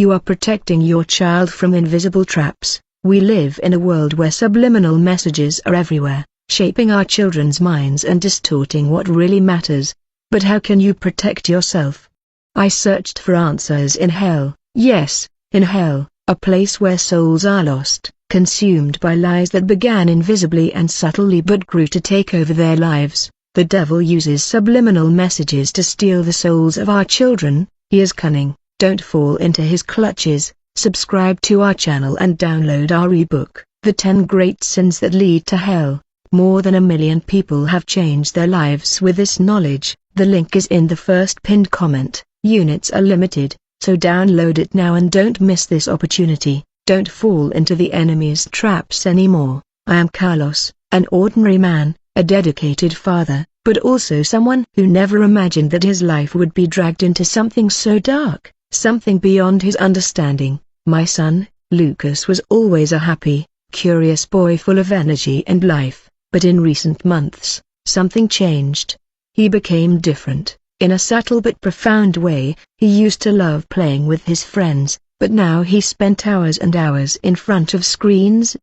You are protecting your child from invisible traps. We live in a world where subliminal messages are everywhere, shaping our children's minds and distorting what really matters. But how can you protect yourself? I searched for answers in hell. Yes, in hell, a place where souls are lost, consumed by lies that began invisibly and subtly but grew to take over their lives. The devil uses subliminal messages to steal the souls of our children. He is cunning. Don't fall into his clutches. Subscribe to our channel and download our ebook, The 10 Great Sins That Lead to Hell. More than 1 million people have changed their lives with this knowledge. The link is in the first pinned comment. Units are limited, so download it now and don't miss this opportunity. Don't fall into the enemy's traps anymore. I am Carlos, an ordinary man, a dedicated father, but also someone who never imagined that his life would be dragged into something so dark, something beyond his understanding. My son, Lucas, was always a happy, curious boy full of energy and life, but in recent months, something changed. He became different. In a subtle but profound way. He used to love playing with his friends, but now he spent hours and hours in front of screens,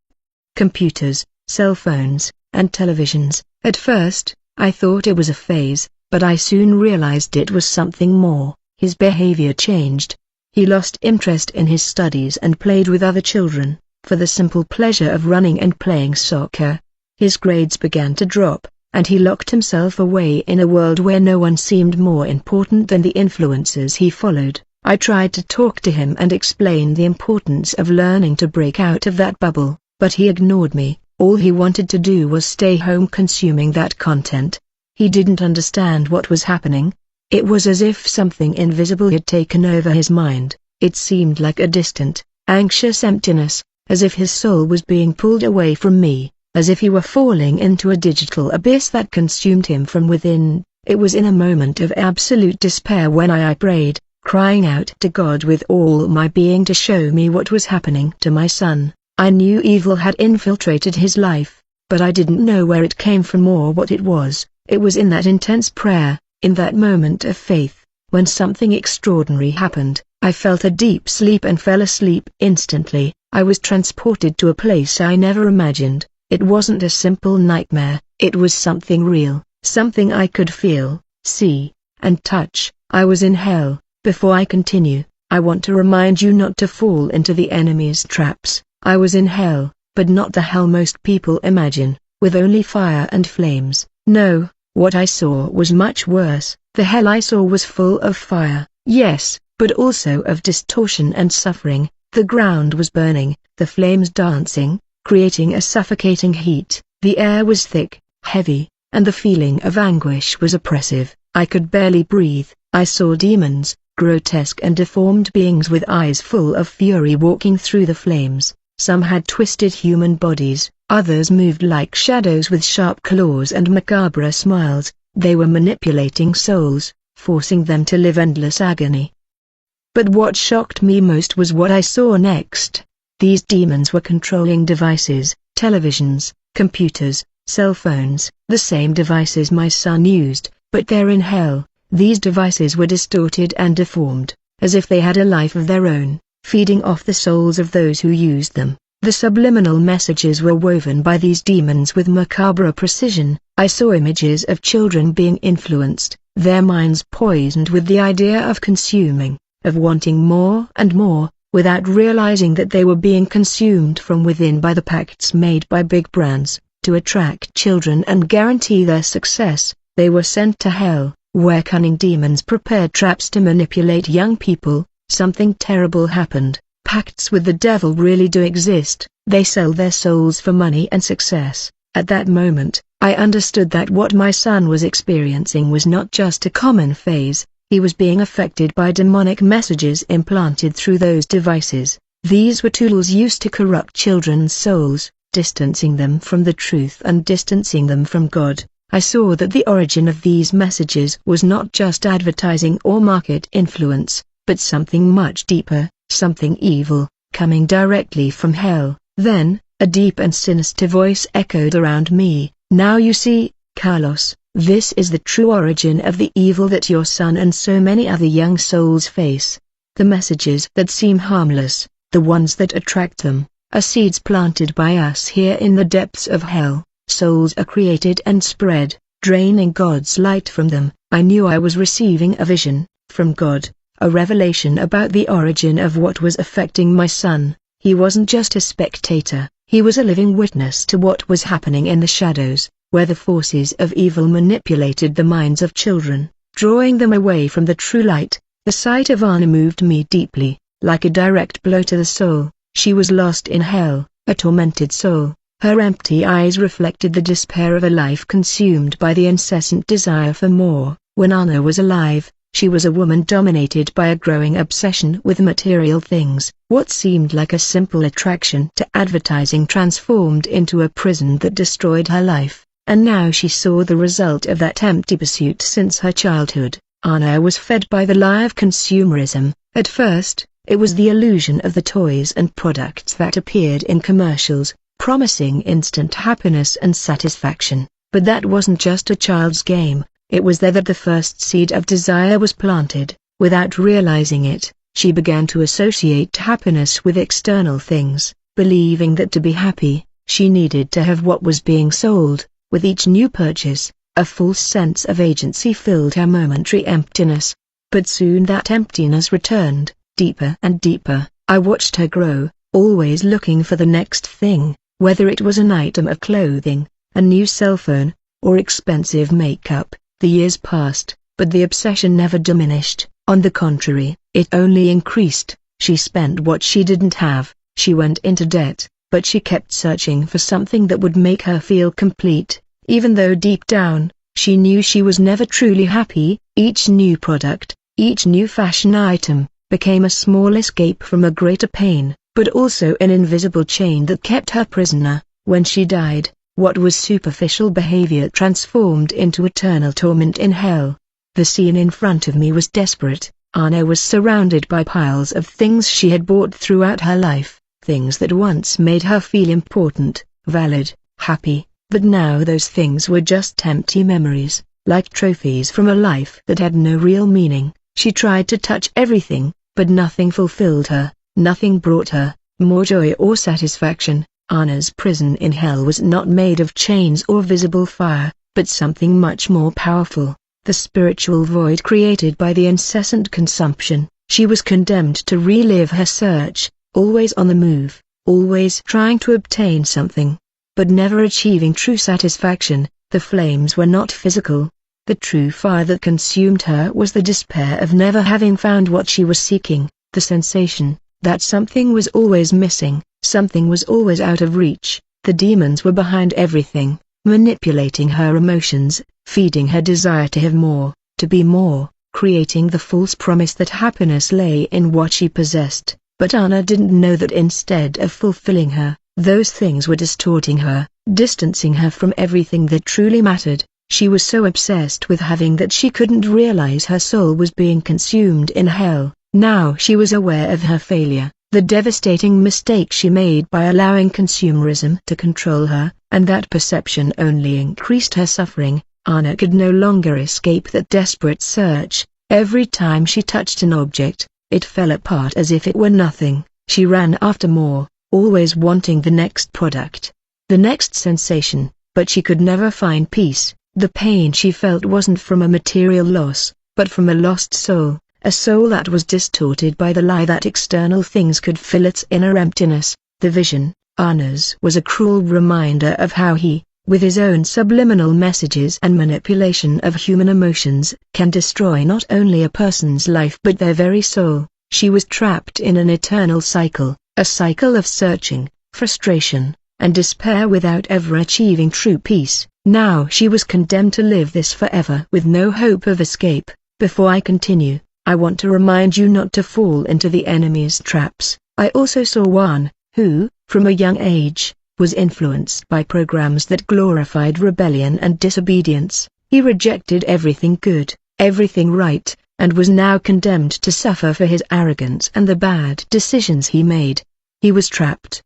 computers, cell phones, and televisions. At first, I thought it was a phase, but I soon realized it was something more. His behavior changed. He lost interest in his studies and played with other children, for the simple pleasure of running and playing soccer. His grades began to drop, and he locked himself away in a world where no one seemed more important than the influences he followed. I tried to talk to him and explain the importance of learning to break out of that bubble, but he ignored me. All he wanted to do was stay home consuming that content. He didn't understand what was happening. It was as if something invisible had taken over his mind. It seemed like a distant, anxious emptiness, as if his soul was being pulled away from me, as if he were falling into a digital abyss that consumed him from within. It was in a moment of absolute despair when I prayed, crying out to God with all my being to show me what was happening to my son. I knew evil had infiltrated his life, but I didn't know where it came from or what it was. It was in that intense prayer, in that moment of faith, when something extraordinary happened. I felt a deep sleep and fell asleep instantly. I was transported to a place I never imagined. It wasn't a simple nightmare, it was something real, something I could feel, see, and touch. I was in hell. Before I continue, I want to remind you not to fall into the enemy's traps. I was in hell, but not the hell most people imagine, with only fire and flames. No, what I saw was much worse. The hell I saw was full of fire, yes, but also of distortion and suffering. The ground was burning, the flames dancing, creating a suffocating heat. The air was thick, heavy, and the feeling of anguish was oppressive. I could barely breathe. I saw demons, grotesque and deformed beings with eyes full of fury walking through the flames. Some had twisted human bodies, others moved like shadows with sharp claws and macabre smiles. They were manipulating souls, forcing them to live endless agony. But what shocked me most was what I saw next. These demons were controlling devices, televisions, computers, cell phones, the same devices my son used, but they're in hell. These devices were distorted and deformed, as if they had a life of their own, feeding off the souls of those who used them. The subliminal messages were woven by these demons with macabre precision. I saw images of children being influenced, their minds poisoned with the idea of consuming, of wanting more and more, without realizing that they were being consumed from within by the pacts made by big brands, to attract children and guarantee their success. They were sent to hell, where cunning demons prepared traps to manipulate young people. Something terrible happened. Pacts with the devil really do exist. They sell their souls for money and success. At that moment, I understood that what my son was experiencing was not just a common phase. He was being affected by demonic messages implanted through those devices. These were tools used to corrupt children's souls, distancing them from the truth and distancing them from God. I saw that the origin of these messages was not just advertising or market influence, but something much deeper, something evil, coming directly from hell. Then, a deep and sinister voice echoed around me. Now you see, Carlos, this is the true origin of the evil that your son and so many other young souls face. The messages that seem harmless, the ones that attract them, are seeds planted by us here in the depths of hell. Souls are created and spread, draining God's light from them. I knew I was receiving a vision from God, a revelation about the origin of what was affecting my son. He wasn't just a spectator, he was a living witness to what was happening in the shadows, where the forces of evil manipulated the minds of children, drawing them away from the true light. The sight of Anna moved me deeply, like a direct blow to the soul. She was lost in hell, a tormented soul. Her empty eyes reflected the despair of a life consumed by the incessant desire for more. When Anna was alive, she was a woman dominated by a growing obsession with material things. What seemed like a simple attraction to advertising transformed into a prison that destroyed her life, and now she saw the result of that empty pursuit since her childhood. Anna was fed by the lie of consumerism. At first, it was the illusion of the toys and products that appeared in commercials, promising instant happiness and satisfaction. But that wasn't just a child's game, it was there that the first seed of desire was planted. Without realizing it, she began to associate happiness with external things, believing that to be happy, she needed to have what was being sold. With each new purchase, a false sense of agency filled her momentary emptiness. But soon that emptiness returned, deeper and deeper. I watched her grow, always looking for the next thing, whether it was an item of clothing, a new cell phone, or expensive makeup. The years passed, but the obsession never diminished. On the contrary, it only increased. She spent what she didn't have, she went into debt, but she kept searching for something that would make her feel complete. Even though deep down, she knew she was never truly happy. Each new product, each new fashion item, became a small escape from a greater pain, but also an invisible chain that kept her prisoner. When she died, what was superficial behavior transformed into eternal torment in hell. The scene in front of me was desperate. Anna was surrounded by piles of things she had bought throughout her life, things that once made her feel important, valid, happy. But now those things were just empty memories, like trophies from a life that had no real meaning. She tried to touch everything, but nothing fulfilled her, nothing brought her more joy or satisfaction. Anna's prison in hell was not made of chains or visible fire, but something much more powerful, the spiritual void created by the incessant consumption. She was condemned to relive her search, always on the move, always trying to obtain something, but never achieving true satisfaction. The flames were not physical. The true fire that consumed her was the despair of never having found what she was seeking, the sensation that something was always missing, something was always out of reach. The demons were behind everything, manipulating her emotions, feeding her desire to have more, to be more, creating the false promise that happiness lay in what she possessed. But Anna didn't know that instead of fulfilling her, those things were distorting her, distancing her from everything that truly mattered. She was so obsessed with having that she couldn't realize her soul was being consumed in hell. Now she was aware of her failure, the devastating mistake she made by allowing consumerism to control her, and that perception only increased her suffering. Anna could no longer escape that desperate search. Every time she touched an object, it fell apart as if it were nothing. She ran after more, always wanting the next product, the next sensation, but she could never find peace. The pain she felt wasn't from a material loss, but from a lost soul, a soul that was distorted by the lie that external things could fill its inner emptiness. The vision, Anna's, was a cruel reminder of how he, with his own subliminal messages and manipulation of human emotions, can destroy not only a person's life but their very soul. She was trapped in an eternal cycle, a cycle of searching, frustration, and despair without ever achieving true peace. Now she was condemned to live this forever with no hope of escape. Before I continue, I want to remind you not to fall into the enemy's traps. I also saw one, who, from a young age, was influenced by programs that glorified rebellion and disobedience. He rejected everything good, everything right, and was now condemned to suffer for his arrogance and the bad decisions he made. He was trapped,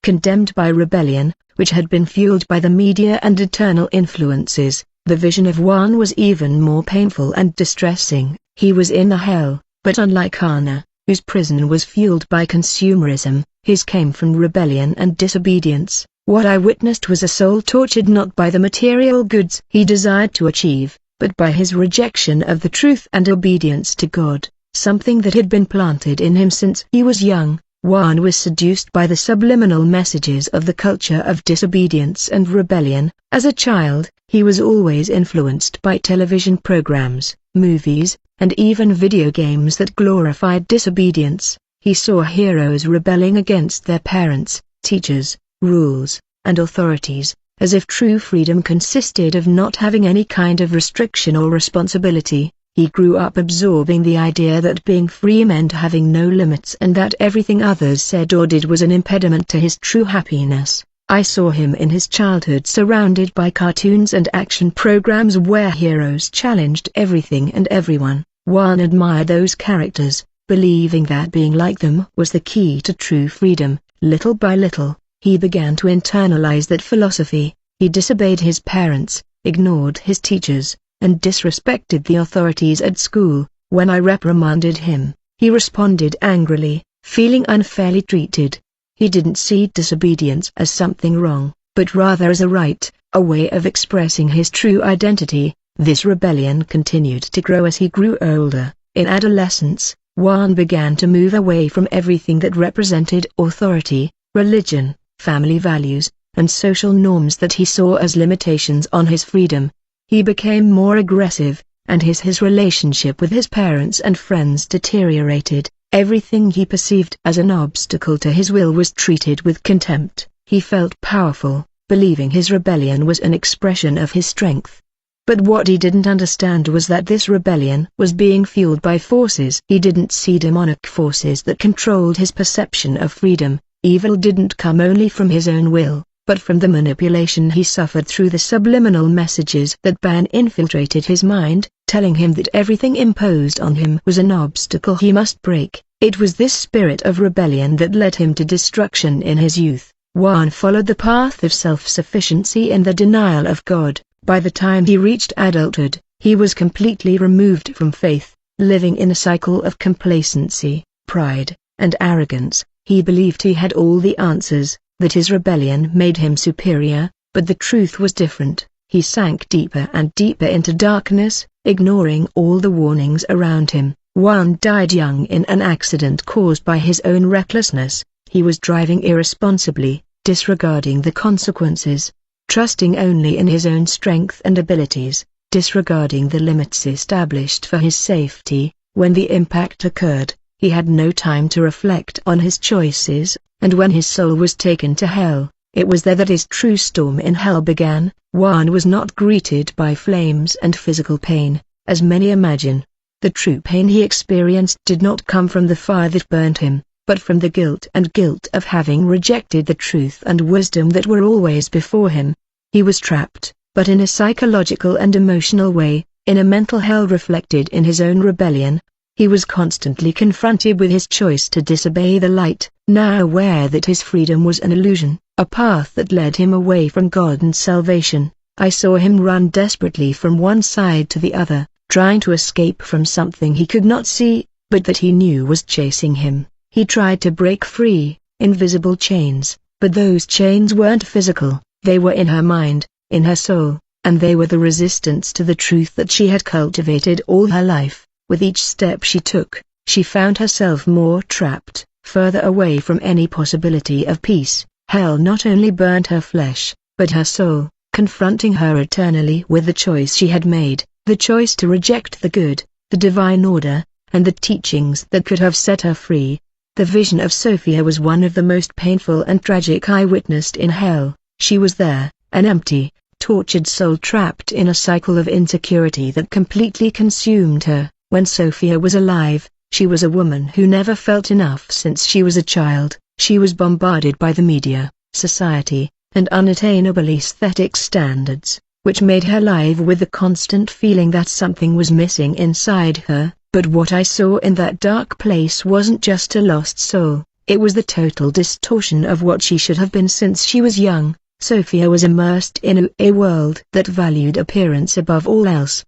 condemned by rebellion, which had been fueled by the media and eternal influences. The vision of one was even more painful and distressing. He was in a hell, but unlike Anna, whose prison was fueled by consumerism. His came from rebellion and disobedience. What I witnessed was a soul tortured not by the material goods he desired to achieve, but by his rejection of the truth and obedience to God, something that had been planted in him since he was young. Juan was seduced by the subliminal messages of the culture of disobedience and rebellion. As a child, he was always influenced by television programs, movies, and even video games that glorified disobedience. He saw heroes rebelling against their parents, teachers, rules, and authorities, as if true freedom consisted of not having any kind of restriction or responsibility. He grew up absorbing the idea that being free meant having no limits and that everything others said or did was an impediment to his true happiness. I saw him in his childhood surrounded by cartoons and action programs where heroes challenged everything and everyone. Juan admired those characters, believing that being like them was the key to true freedom. Little by little, he began to internalize that philosophy. He disobeyed his parents, ignored his teachers, and disrespected the authorities at school. When I reprimanded him, he responded angrily, feeling unfairly treated. He didn't see disobedience as something wrong, but rather as a right, a way of expressing his true identity. This rebellion continued to grow as he grew older. In adolescence, Juan began to move away from everything that represented authority, religion, family values, and social norms that he saw as limitations on his freedom. He became more aggressive, and his relationship with his parents and friends deteriorated. Everything he perceived as an obstacle to his will was treated with contempt. He felt powerful, believing his rebellion was an expression of his strength. But what he didn't understand was that this rebellion was being fueled by forces he didn't see, demonic forces that controlled his perception of freedom. Evil didn't come only from his own will, but from the manipulation he suffered through the subliminal messages that infiltrated his mind, telling him that everything imposed on him was an obstacle he must break. It was this spirit of rebellion that led him to destruction in his youth. Juan followed the path of self-sufficiency and the denial of God. By the time he reached adulthood, he was completely removed from faith, living in a cycle of complacency, pride, and arrogance. He believed he had all the answers, that his rebellion made him superior, but the truth was different. He sank deeper and deeper into darkness, ignoring all the warnings around him. Juan died young in an accident caused by his own recklessness. He was driving irresponsibly, disregarding the consequences, trusting only in his own strength and abilities, disregarding the limits established for his safety. When the impact occurred, he had no time to reflect on his choices, and when his soul was taken to hell, it was there that his true storm in hell began. Juan was not greeted by flames and physical pain, as many imagine. The true pain he experienced did not come from the fire that burned him, but from the guilt of having rejected the truth and wisdom that were always before him. He was trapped, but in a psychological and emotional way, in a mental hell reflected in his own rebellion. He was constantly confronted with his choice to disobey the light, now aware that his freedom was an illusion, a path that led him away from God and salvation. I saw him run desperately from one side to the other, trying to escape from something he could not see, but that he knew was chasing him. He tried to break free, invisible chains, but those chains weren't physical, they were in her mind, in her soul, and they were the resistance to the truth that she had cultivated all her life. With each step she took, she found herself more trapped, further away from any possibility of peace. Hell not only burned her flesh, but her soul, confronting her eternally with the choice she had made, the choice to reject the good, the divine order, and the teachings that could have set her free. The vision of Sophia was one of the most painful and tragic I witnessed in hell. She was there, an empty, tortured soul trapped in a cycle of insecurity that completely consumed her. When Sophia was alive, she was a woman who never felt enough since she was a child. She was bombarded by the media, society, and unattainable aesthetic standards, which made her live with the constant feeling that something was missing inside her. But what I saw in that dark place wasn't just a lost soul, it was the total distortion of what she should have been since she was young. Sophia was immersed in a world that valued appearance above all else.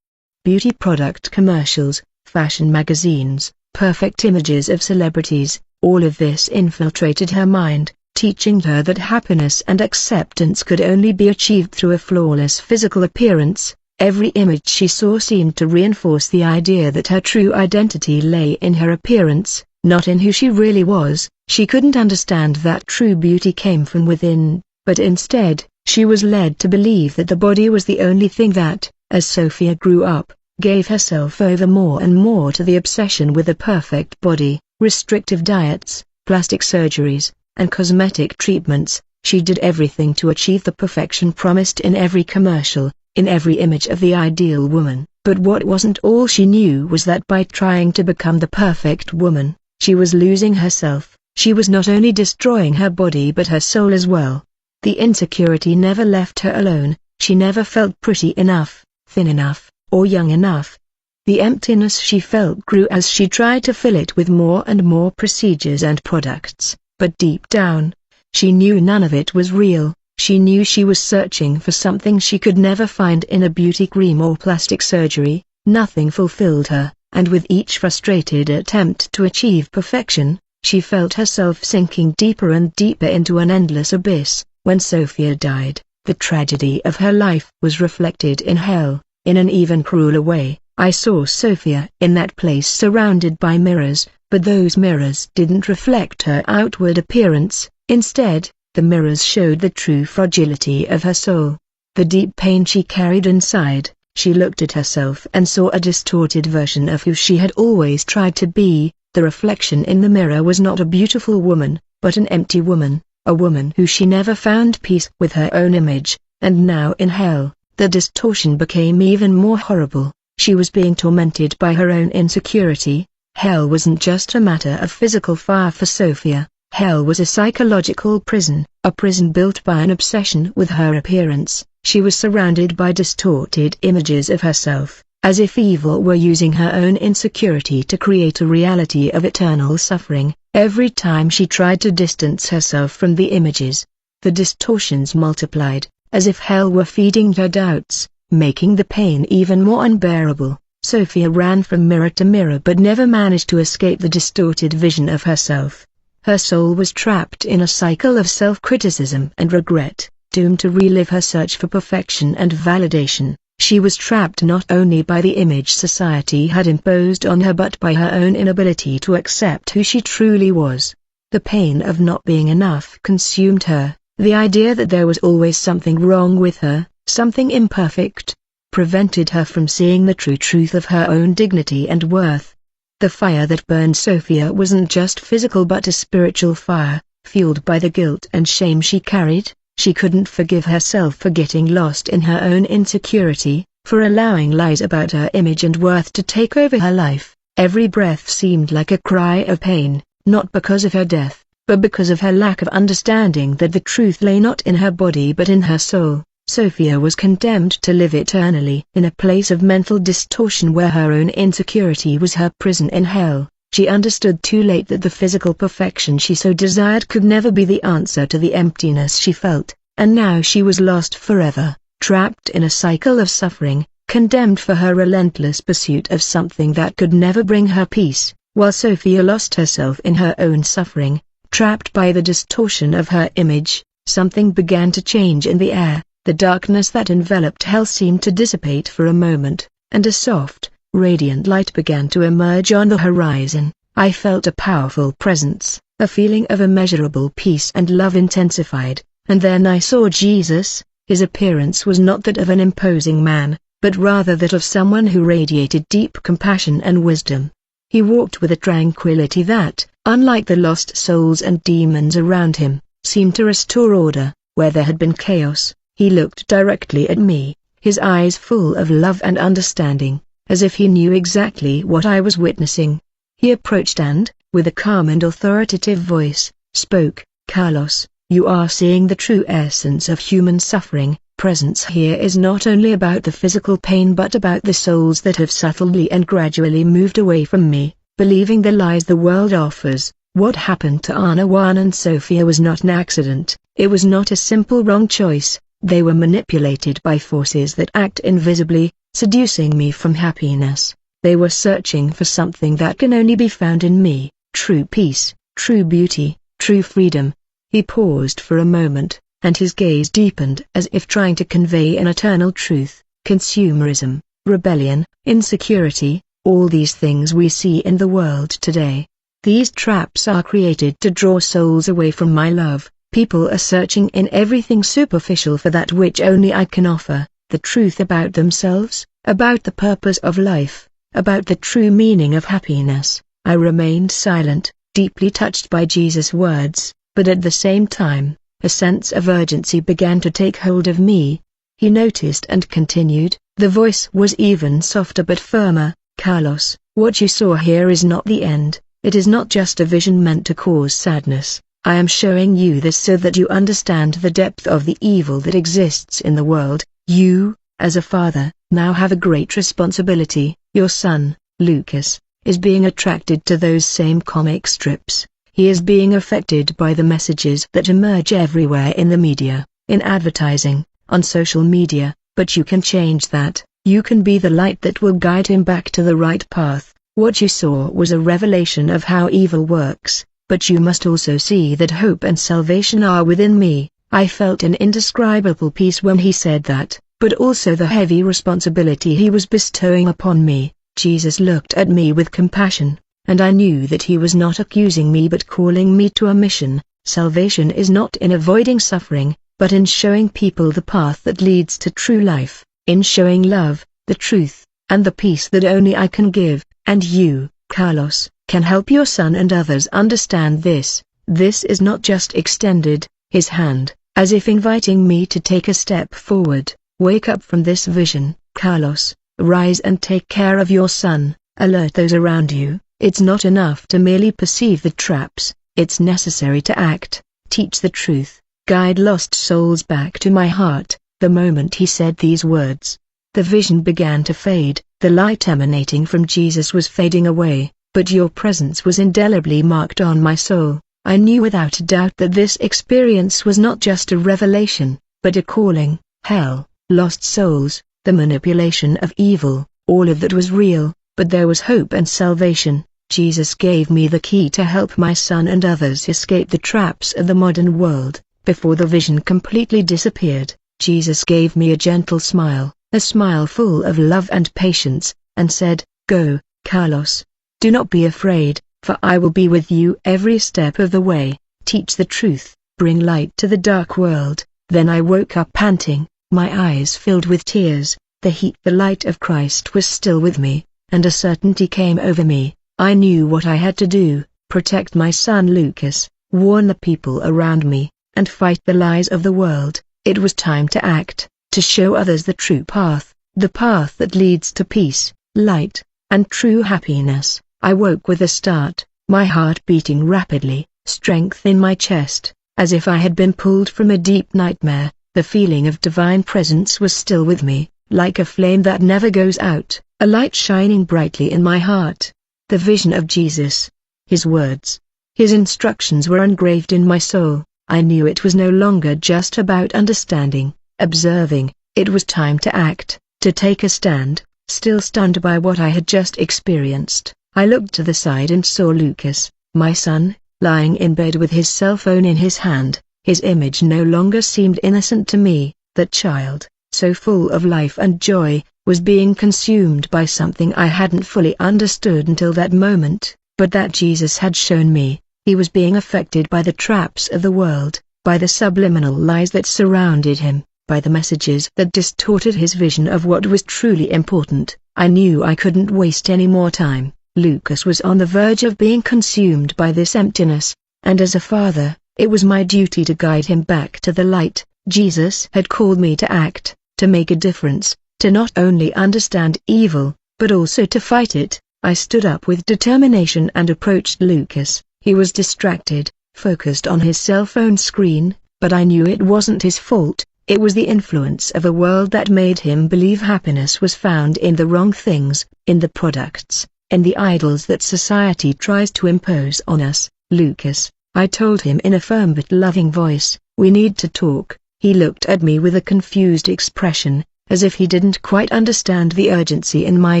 Beauty product commercials, fashion magazines, perfect images of celebrities. All of this infiltrated her mind, teaching her that happiness and acceptance could only be achieved through a flawless physical appearance. Every image she saw seemed to reinforce the idea that her true identity lay in her appearance, not in who she really was. She couldn't understand that true beauty came from within, but instead, she was led to believe that the body was the only thing that, as Sophia grew up, gave herself over more and more to the obsession with a perfect body. Restrictive diets, plastic surgeries, and cosmetic treatments. She did everything to achieve the perfection promised in every commercial, in every image of the ideal woman. But what wasn't all she knew was that by trying to become the perfect woman, she was losing herself. She was not only destroying her body but her soul as well. The insecurity never left her alone. She never felt pretty enough, thin enough, or young enough. The emptiness she felt grew as she tried to fill it with more and more procedures and products, but deep down, she knew none of it was real. She knew she was searching for something she could never find in a beauty cream or plastic surgery. Nothing fulfilled her, and with each frustrated attempt to achieve perfection, she felt herself sinking deeper and deeper into an endless abyss. When Sophia died, the tragedy of her life was reflected in hell, in an even crueler way. I saw Sophia in that place surrounded by mirrors, but those mirrors didn't reflect her outward appearance. Instead, the mirrors showed the true fragility of her soul, the deep pain she carried inside. She looked at herself and saw a distorted version of who she had always tried to be. The reflection in the mirror was not a beautiful woman, but an empty woman, a woman who she never found peace with her own image. And now in hell, the distortion became even more horrible. She was being tormented by her own insecurity. Hell wasn't just a matter of physical fire for Sophia. Hell was a psychological prison, a prison built by an obsession with her appearance. She was surrounded by distorted images of herself, as if evil were using her own insecurity to create a reality of eternal suffering. Every time she tried to distance herself from the images, the distortions multiplied, as if hell were feeding her doubts, making the pain even more unbearable. Sophia ran from mirror to mirror but never managed to escape the distorted vision of herself. Her soul was trapped in a cycle of self-criticism and regret, doomed to relive her search for perfection and validation. She was trapped not only by the image society had imposed on her but by her own inability to accept who she truly was. The pain of not being enough consumed her. The idea that there was always something wrong with her, something imperfect, prevented her from seeing the true truth of her own dignity and worth. The fire that burned Sophia wasn't just physical but a spiritual fire, fueled by the guilt and shame she carried. She couldn't forgive herself for getting lost in her own insecurity, for allowing lies about her image and worth to take over her life. Every breath seemed like a cry of pain, not because of her death, but because of her lack of understanding that the truth lay not in her body but in her soul. Sophia was condemned to live eternally in a place of mental distortion where her own insecurity was her prison in hell. She understood too late that the physical perfection she so desired could never be the answer to the emptiness she felt, and now she was lost forever, trapped in a cycle of suffering, condemned for her relentless pursuit of something that could never bring her peace. While Sophia lost herself in her own suffering, trapped by the distortion of her image, something began to change in the air. The darkness that enveloped hell seemed to dissipate for a moment, and a soft, radiant light began to emerge on the horizon. I felt a powerful presence, a feeling of immeasurable peace and love intensified, and then I saw Jesus. His appearance was not that of an imposing man, but rather that of someone who radiated deep compassion and wisdom. He walked with a tranquility that, unlike the lost souls and demons around him, seemed to restore order where there had been chaos. He looked directly at me, his eyes full of love and understanding, as if he knew exactly what I was witnessing. He approached and, with a calm and authoritative voice, spoke, "Carlos, you are seeing the true essence of human suffering. Presence here is not only about the physical pain but about the souls that have subtly and gradually moved away from me, believing the lies the world offers." What happened to Anna Juan and Sophia was not an accident. It was not a simple wrong choice. They were manipulated by forces that act invisibly, seducing me from happiness, They were searching for something that can only be found in me, true peace, true beauty, true freedom. He paused for a moment, and his gaze deepened as if trying to convey an eternal truth. Consumerism, rebellion, insecurity, all these things we see in the world today. These traps are created to draw souls away from my love. People are searching in everything superficial for that which only I can offer, the truth about themselves, about the purpose of life, about the true meaning of happiness. I remained silent, deeply touched by Jesus' words, but at the same time, a sense of urgency began to take hold of me. He noticed and continued, the voice was even softer but firmer, Carlos, what you saw here is not the end, it is not just a vision meant to cause sadness. I am showing you this so that you understand the depth of the evil that exists in the world. You, as a father, now have a great responsibility. Your son, Lucas, is being attracted to those same comic strips. He is being affected by the messages that emerge everywhere in the media, in advertising, on social media, but you can change that. You can be the light that will guide him back to the right path. What you saw was a revelation of how evil works, but you must also see that hope and salvation are within me. I felt an indescribable peace when he said that, but also the heavy responsibility he was bestowing upon me. Jesus looked at me with compassion, and I knew that he was not accusing me but calling me to a mission. Salvation is not in avoiding suffering, but in showing people the path that leads to true life, in showing love, the truth, and the peace that only I can give, and you, Carlos, can help your son and others understand this. This is not just extended, his hand, as if inviting me to take a step forward. Wake up from this vision, Carlos, rise and take care of your son, alert those around you. It's not enough to merely perceive the traps, it's necessary to act, teach the truth, guide lost souls back to my heart. The moment he said these words, the vision began to fade. The light emanating from Jesus was fading away, but your presence was indelibly marked on my soul. I knew without a doubt that this experience was not just a revelation, but a calling. Hell, lost souls, the manipulation of evil, all of that was real, but there was hope and salvation. Jesus gave me the key to help my son and others escape the traps of the modern world. Before the vision completely disappeared, Jesus gave me a gentle smile, a smile full of love and patience, and said, "Go, Carlos. Do not be afraid, for I will be with you every step of the way. Teach the truth, bring light to the dark world." Then I woke up panting, my eyes filled with tears. The light of Christ was still with me, and a certainty came over me. I knew what I had to do: protect my son Lucas, warn the people around me, and fight the lies of the world. It was time to act, to show others the true path, the path that leads to peace, light, and true happiness. I woke with a start, my heart beating rapidly, strength in my chest, as if I had been pulled from a deep nightmare. The feeling of divine presence was still with me, like a flame that never goes out, a light shining brightly in my heart. The vision of Jesus, his words, his instructions were engraved in my soul. I knew it was no longer just about understanding, observing, it was time to act, to take a stand. Still stunned by what I had just experienced, I looked to the side and saw Lucas, my son, lying in bed with his cell phone in his hand. His image no longer seemed innocent to me. That child, so full of life and joy, was being consumed by something I hadn't fully understood until that moment, but that Jesus had shown me. He was being affected by the traps of the world, by the subliminal lies that surrounded him, by the messages that distorted his vision of what was truly important. I knew I couldn't waste any more time. Lucas was on the verge of being consumed by this emptiness, and as a father, it was my duty to guide him back to the light. Jesus had called me to act, to make a difference, to not only understand evil, but also to fight it. I stood up with determination and approached Lucas. He was distracted, focused on his cell phone screen, but I knew it wasn't his fault. It was the influence of a world that made him believe happiness was found in the wrong things, in the products, in the idols that society tries to impose on us. "Lucas," I told him in a firm but loving voice, "we need to talk." He looked at me with a confused expression, as if he didn't quite understand the urgency in my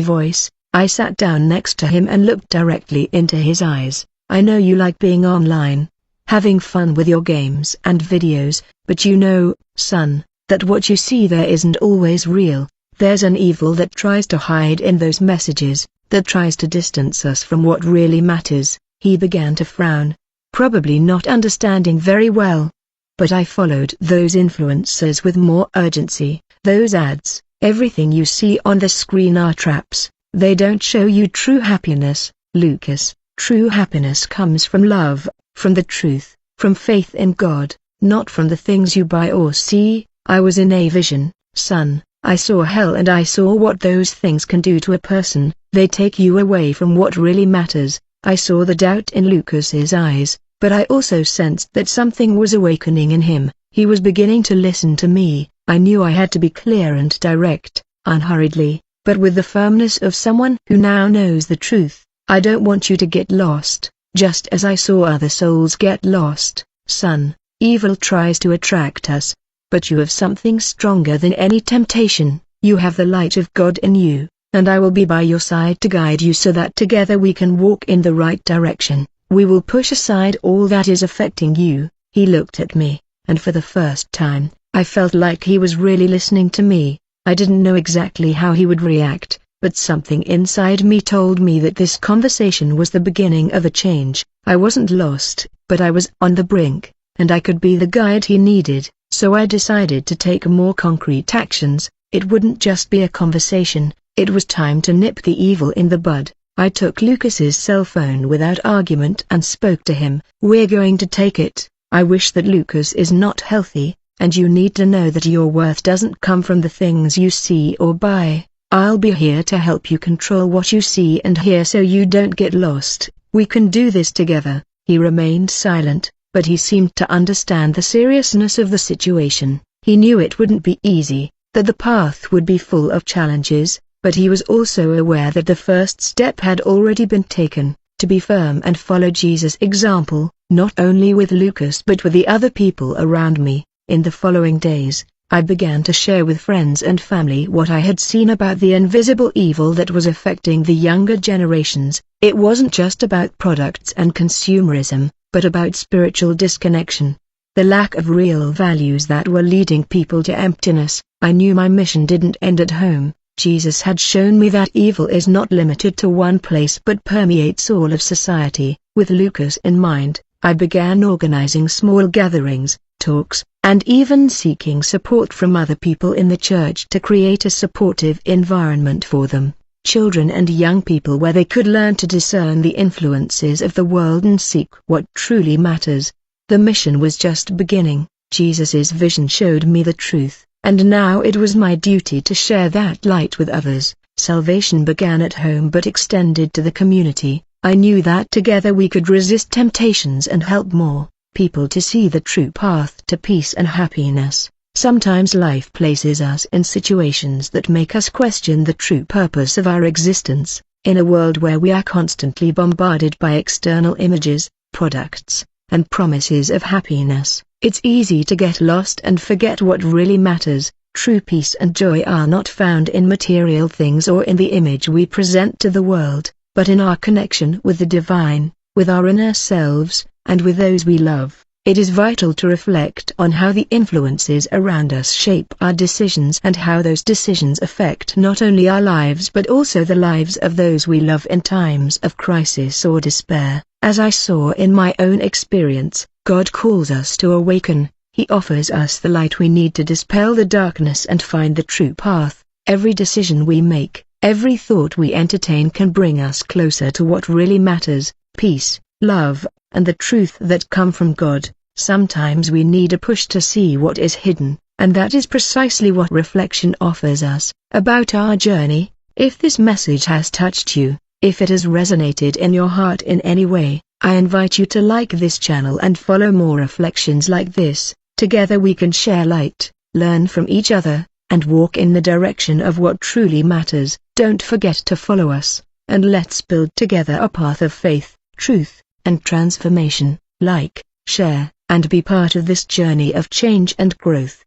voice. I sat down next to him and looked directly into his eyes. I know you like being online, having fun with your games and videos, but you know, son, that what you see there isn't always real. There's an evil that tries to hide in those messages, that tries to distance us from what really matters. He began to frown, probably not understanding very well. But I followed those influencers with more urgency. Those ads, everything you see on the screen are traps. They don't show you true happiness, Lucas. True happiness comes from love, from the truth, from faith in God, not from the things you buy or see. I was in a vision, son. I saw hell and I saw what those things can do to a person. They take you away from what really matters. I saw the doubt in Lucas's eyes, but I also sensed that something was awakening in him. He was beginning to listen to me. I knew I had to be clear and direct, unhurriedly, but with the firmness of someone who now knows the truth. I don't want you to get lost, just as I saw other souls get lost, son. Evil tries to attract us, but you have something stronger than any temptation. You have the light of God in you, and I will be by your side to guide you so that together we can walk in the right direction. We will push aside all that is affecting you. He looked at me, and for the first time, I felt like he was really listening to me. I didn't know exactly how he would react, but something inside me told me that this conversation was the beginning of a change. I wasn't lost, but I was on the brink, and I could be the guide he needed. So I decided to take more concrete actions. It wouldn't just be a conversation, it was time to nip the evil in the bud. I took Lucas's cell phone without argument and spoke to him. We're going to take it. I wish that Lucas is not healthy, and you need to know that your worth doesn't come from the things you see or buy. I'll be here to help you control what you see and hear so you don't get lost. We can do this together. He remained silent, but he seemed to understand the seriousness of the situation. He knew it wouldn't be easy, that the path would be full of challenges, but he was also aware that the first step had already been taken, to be firm and follow Jesus' example, not only with Lucas but with the other people around me. In the following days, I began to share with friends and family what I had seen about the invisible evil that was affecting the younger generations. It wasn't just about products and consumerism, but about spiritual disconnection. The lack of real values that were leading people to emptiness. I knew my mission didn't end at home. Jesus had shown me that evil is not limited to one place but permeates all of society. With Lucas in mind, I began organizing small gatherings, talks, and even seeking support from other people in the church to create a supportive environment for them, children and young people, where they could learn to discern the influences of the world and seek what truly matters. The mission was just beginning. Jesus' vision showed me the truth, and now it was my duty to share that light with others. Salvation began at home but extended to the community. I knew that together we could resist temptations and help more people to see the true path to peace and happiness. Sometimes life places us in situations that make us question the true purpose of our existence. In a world where we are constantly bombarded by external images, products, and promises of happiness, it's easy to get lost and forget what really matters. True peace and joy are not found in material things or in the image we present to the world, but in our connection with the divine, with our inner selves, and with those we love. It is vital to reflect on how the influences around us shape our decisions and how those decisions affect not only our lives but also the lives of those we love in times of crisis or despair. As I saw in my own experience, God calls us to awaken. He offers us the light we need to dispel the darkness and find the true path. Every decision we make, every thought we entertain can bring us closer to what really matters: peace, love, and the truth that come from God. Sometimes we need a push to see what is hidden, and that is precisely what reflection offers us. About our journey, if this message has touched you, if it has resonated in your heart in any way, I invite you to like this channel and follow more reflections like this. Together we can share light, learn from each other, and walk in the direction of what truly matters. Don't forget to follow us, and let's build together a path of faith, truth, and transformation. Like, share, and be part of this journey of change and growth.